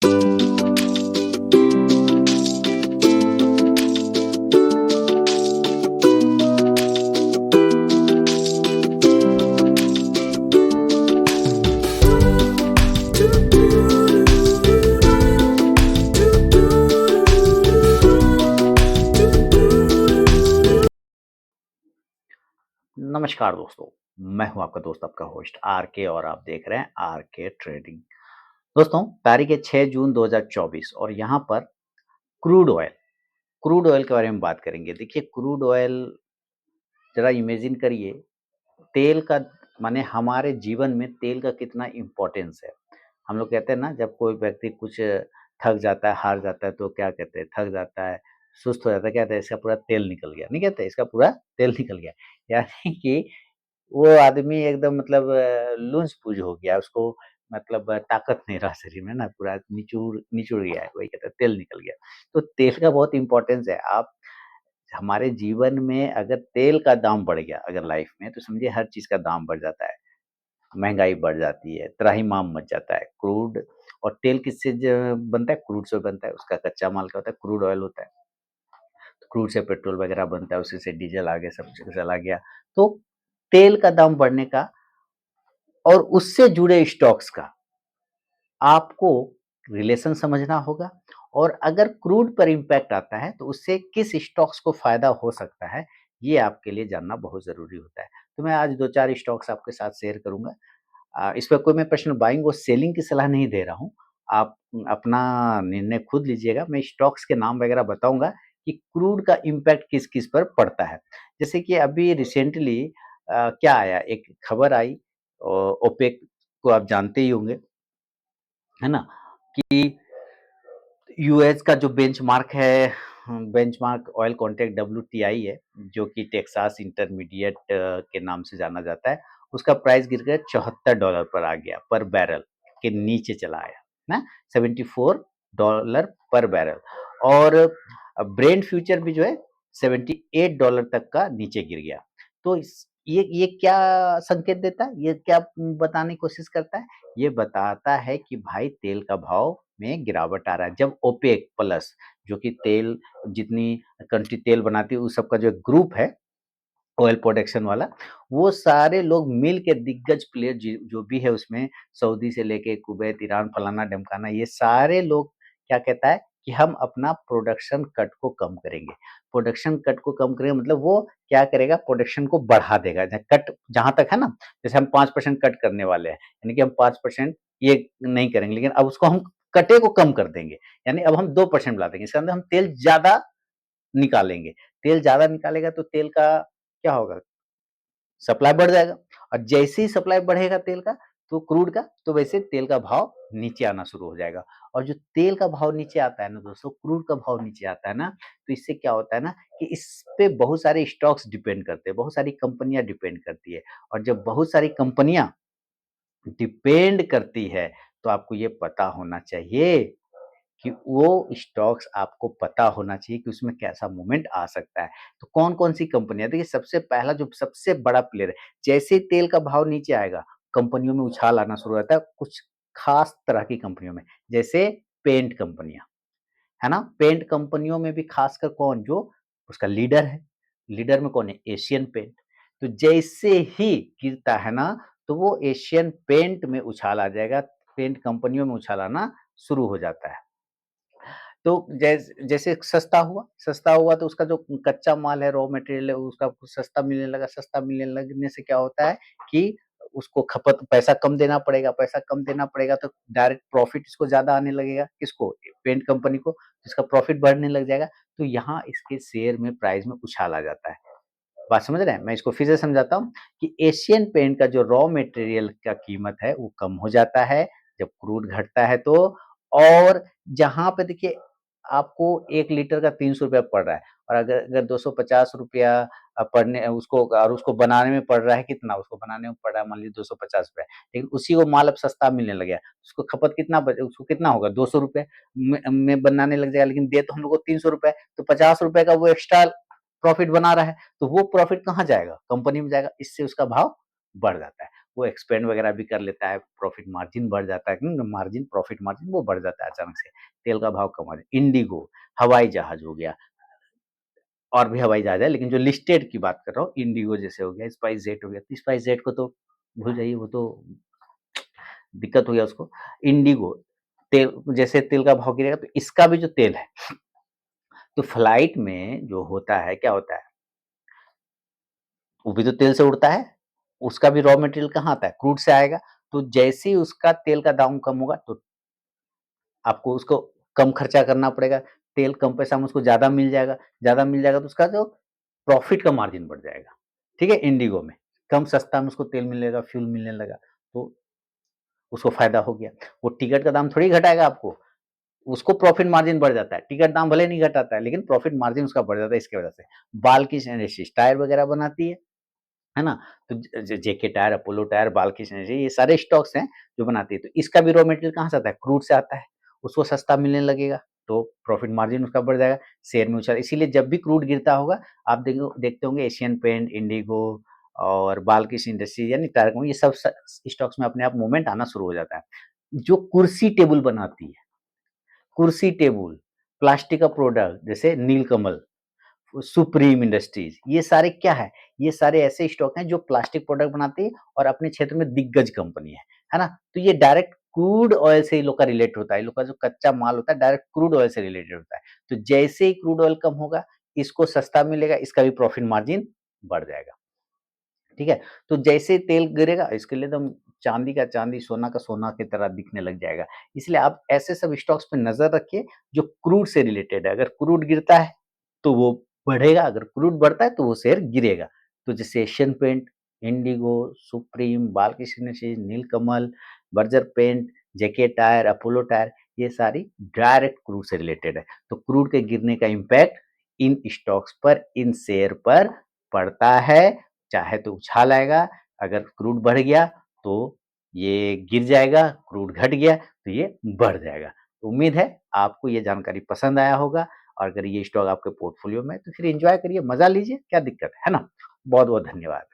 नमस्कार दोस्तों, मैं हूं आपका दोस्त आपका होस्ट आर के और आप देख रहे हैं आर के ट्रेडिंग। दोस्तों, तारीख है 6 जून 2024 और यहाँ पर क्रूड ऑयल के बारे में बात करेंगे। देखिए, क्रूड ऑयल ज़रा इमेजिन करिए, तेल का माने हमारे जीवन में तेल का कितना इम्पोर्टेंस है। हम लोग कहते हैं ना, जब कोई व्यक्ति कुछ थक जाता है, हार जाता है तो क्या कहते हैं, थक जाता है, सुस्त हो जाता है, क्या कहते हैं, इसका पूरा तेल निकल गया, नहीं कहते इसका पूरा तेल निकल गया। यानी कि वो आदमी एकदम मतलब लूज़-पुज हो गया, उसको मतलब ताकत नहीं रहा शरीर में ना, पूरा निचुड़ निचुड़ गया है, वही कहते हैं तेल निकल गया। तो तेल का बहुत इम्पोर्टेंस है। आप हमारे जीवन में अगर तेल का दाम बढ़ गया अगर लाइफ में, तो समझिए हर चीज़ का दाम बढ़ जाता है, महँगाई बढ़ जाती है, त्राहिमाम मच जाता है। क्रूड और तेल किससे बनता है? क्रूड से बनता है, उसका कच्चा माल क्या होता है? क्रूड ऑयल होता है। तो क्रूड से पेट्रोल वगैरह बनता है, उसी से डीज़ल आ गया, सब चला गया। तो तेल का दाम बढ़ने का और उससे जुड़े स्टॉक्स का आपको रिलेशन समझना होगा, और अगर क्रूड पर इम्पैक्ट आता है तो उससे किस स्टॉक्स को फ़ायदा हो सकता है, ये आपके लिए जानना बहुत ज़रूरी होता है। तो मैं आज 2-4 स्टॉक्स आपके साथ शेयर करूँगा। इस पे कोई मैं पर्सनल बाइंग और सेलिंग की सलाह नहीं दे रहा हूँ। आप अपना निर्णय खुद लीजिएगा। मैं स्टॉक्स के नाम वगैरह बताऊँगा कि क्रूड का इम्पैक्ट किस-किस पर पड़ता है। जैसे कि अभी रिसेंटली क्या आया, एक खबर आई, ओपेक को आप जानते ही होंगे, है ना? कि यूएस का जो बेंचमार्क है, बेंचमार्क ऑयल कॉन्ट्रैक्ट डब्ल्यूटीआई है, जो कि टेक्सास इंटरमीडिएट के नाम से जाना जाता है। उसका प्राइस गिर कर $74 पर आ गया, पर बैरल के नीचे चला आया ना, $74 पर बैरल। और ब्रेंट फ्यूचर भी जो है $78 तक का नीचे गिर गया। तो ये क्या संकेत देता है, ये क्या बताने की कोशिश करता है? ये बताता है कि भाई तेल का भाव में गिरावट आ रहा है। जब ओपेक प्लस, जो कि तेल जितनी कंट्री तेल बनाती है उस सब का जो ग्रुप है, ऑयल प्रोडक्शन वाला, वो सारे लोग मिल के दिग्गज प्लेयर जो भी है उसमें, सऊदी से लेके कुवैत, ईरान, फलाना-ढिमकाना, ये सारे लोग क्या कहता है कि हम अपना प्रोडक्शन कट को कम करेंगे। प्रोडक्शन कट को कम करेंगे मतलब वो क्या करेगा, प्रोडक्शन को बढ़ा देगा। कट जहाँ तक है ना, जैसे हम 5% कट करने वाले हैं, यानी कि हम 5% ये नहीं करेंगे, लेकिन अब उसको हम कटे को कम कर देंगे। यानी अब हम 2% बढ़ा देंगे। इसका मतलब हम तेल ज़्यादा निकालेंगे। तेल ज़्यादा निकालेगा तो तेल का क्या होगा, सप्लाई बढ़ जाएगा, और जैसे ही सप्लाई बढ़ेगा तेल का, तो क्रूड का, तो वैसे तेल का भाव नीचे आना शुरू हो जाएगा। और जो तेल का भाव नीचे आता है ना दोस्तों, क्रूड का भाव नीचे आता है ना, तो इससे क्या होता है ना कि इस पे बहुत सारे स्टॉक्स डिपेंड करते हैं, बहुत सारी कंपनियाँ डिपेंड करती है। और जब बहुत सारी कंपनियाँ डिपेंड करती है, तो आपको ये पता होना चाहिए कि वो स्टॉक्स, आपको पता होना चाहिए कि उसमें कैसा मूवमेंट आ सकता है। तो कौन-कौन सी कंपनियाँ, देखिए सबसे पहला जो सबसे बड़ा प्लेयर है, जैसे ही तेल का भाव नीचे आएगा, कंपनियों में उछाल आना शुरू हो जाता है, कुछ खास तरह की कंपनियों में, जैसे पेंट कंपनियाँ, है ना? पेंट कंपनियों में भी खासकर कौन, जो उसका लीडर है, लीडर में कौन है? Asian Paint. तो जैसे ही गिरता है ना, तो वो एशियन पेंट में उछाल आ जाएगा, पेंट कंपनियों में उछाल आना शुरू हो जाता है। तो जैसे सस्ता हुआ तो उसका जो कच्चा माल है, रॉ मटेरियल है, उसका सस्ता मिलने लगा, सस्ता मिलने लगने से क्या होता है कि उसको खपत पैसा कम देना पड़ेगा, पैसा कम देना पड़ेगा तो डायरेक्ट प्रॉफिट इसको ज़्यादा आने लगेगा, किसको? पेंट कंपनी को, जिसका प्रॉफिट बढ़ने लग जाएगा, तो यहाँ इसके शेयर में प्राइस में उछाल आ जाता है। बात समझ रहे हैं? मैं इसको फिर से समझाता हूँ कि एशियन पेंट का जो रॉ मटेरियल का कीमत है, वो कम हो जाता है, जब क्रूड घटता है तो। और जहाँ पे देखिए आपको 1 लीटर का ₹300 पड़ रहा है, और अगर अगर ₹250 पड़ने उसको, और उसको बनाने में पड़ रहा है कितना? उसको बनाने में पड़ रहा है मान लीजिए ₹250, लेकिन उसी को माल अब सस्ता मिलने लग गया। उसको खपत कितना बचे, उसको कितना होगा, ₹200 में बनाने लग जाएगा, लेकिन दे तो हम लोग को ₹300, तो ₹50 का वो एक्स्ट्रा प्रॉफिट बना रहा है, तो वो प्रॉफिट कहाँ जाएगा? कंपनी में जाएगा, इससे उसका भाव बढ़ जाता है। वो एक्सपेंड वगैरह भी कर लेता है, प्रॉफिट मार्जिन बढ़ जाता है, मार्जिन प्रॉफिट मार्जिन वो बढ़ जाता है अचानक से, तेल का भाव कम हो जाए। इंडिगो, हवाई जहाज हो गया, और भी हवाई जहाज है, लेकिन जो लिस्टेड की बात कर रहा हूँ, इंडिगो जैसे हो गया, स्पाइस जेट हो गया, तो स्पाइस जेट को तो भूल जाइए, वो तो दिक्कत हो गया उसको। इंडिगो, तेल, जैसे तेल का भाव गिरेगा तो इसका भी जो तेल है, तो फ्लाइट में जो होता है, क्या होता है, वो भी तो तेल से उड़ता है, उसका भी रॉ मटेरियल कहाँ आता है, क्रूड से आएगा। तो जैसे ही उसका तेल का दाम कम होगा तो आपको उसको कम खर्चा करना पड़ेगा, तेल कम पैसा में उसको ज़्यादा मिल जाएगा तो उसका जो प्रॉफिट का मार्जिन बढ़ जाएगा, ठीक है? इंडिगो में कम सस्ता में उसको तेल मिलेगा, फ्यूल मिलने लगा, तो उसको फ़ायदा हो गया। वो टिकट का दाम थोड़ी घटाएगा आपको, उसको प्रॉफिट मार्जिन बढ़ जाता है, टिकट दाम भले नहीं घटाता है, लेकिन प्रॉफिट मार्जिन उसका बढ़ जाता है इसकी वजह से। बाल्किश इंडस्ट्रीज़ टायर वगैरह बनाती है ना? तो जेके टायर, अपोलो टायर, बाल्किश एनर्जी, ये सारे स्टॉक्स हैं जो बनाती है। तो इसका भी रॉ मटेरियल कहाँ से आता है? क्रूड से आता है। उसको सस्ता मिलने लगेगा, तो प्रॉफिट मार्जिन उसका बढ़ जाएगा, शेयर में उछाल। इसीलिए जब भी क्रूड गिरता होगा, आप देखते होंगे एशियन पेंट, इंडिगो और बाल्किश इंडस्ट्रीज यानी टायर कंपनी, ये सब स्टॉक्स में अपने आप मूवमेंट आना शुरू हो जाता है। जो कुर्सी टेबल बनाती है, कुर्सी टेबल, प्लास्टिक का प्रोडक्ट जैसे नीलकमल, सुप्रीम इंडस्ट्रीज, ये सारे क्या है, ये सारे ऐसे स्टॉक हैं जो प्लास्टिक प्रोडक्ट बनाती है और अपने क्षेत्र में दिग्गज कंपनी है ना? तो ये डायरेक्ट क्रूड ऑयल से इन लोग का रिलेट होता है, इन लोग का जो कच्चा माल होता है डायरेक्ट क्रूड ऑयल से रिलेटेड होता है। तो जैसे ही क्रूड ऑयल कम होगा, इसको सस्ता मिलेगा, इसका भी प्रॉफिट मार्जिन बढ़ जाएगा, ठीक है? तो जैसे ही तेल गिरेगा, इसके लिए एकदम चांदी का चांदी, सोना का सोना की तरह दिखने लग जाएगा। इसलिए आप ऐसे सब स्टॉक्स पे नजर रखिए जो क्रूड से रिलेटेड है। अगर क्रूड गिरता है तो वो बढ़ेगा, अगर क्रूड बढ़ता है तो वो शेयर गिरेगा। तो जैसे Asian paint, Indigo, supreme, Balkrishna series, Nilkamal, Berger paint, JK tyre, Apollo tyre, ये सारी डायरेक्ट क्रूड से रिलेटेड है। तो क्रूड के गिरने का इम्पैक्ट इन स्टॉक्स पर, इन शेयर पर पड़ता है। चाहे तो उछाल आएगा, अगर क्रूड बढ़ गया तो ये गिर जाएगा, क्रूड घट गया तो ये बढ़ जाएगा। उम्मीद है आपको ये जानकारी पसंद आया होगा, और अगर ये स्टॉक आपके पोर्टफोलियो में है तो फिर एंजॉय करिए, मजा लीजिए, क्या दिक्कत है ना? बहुत बहुत धन्यवाद।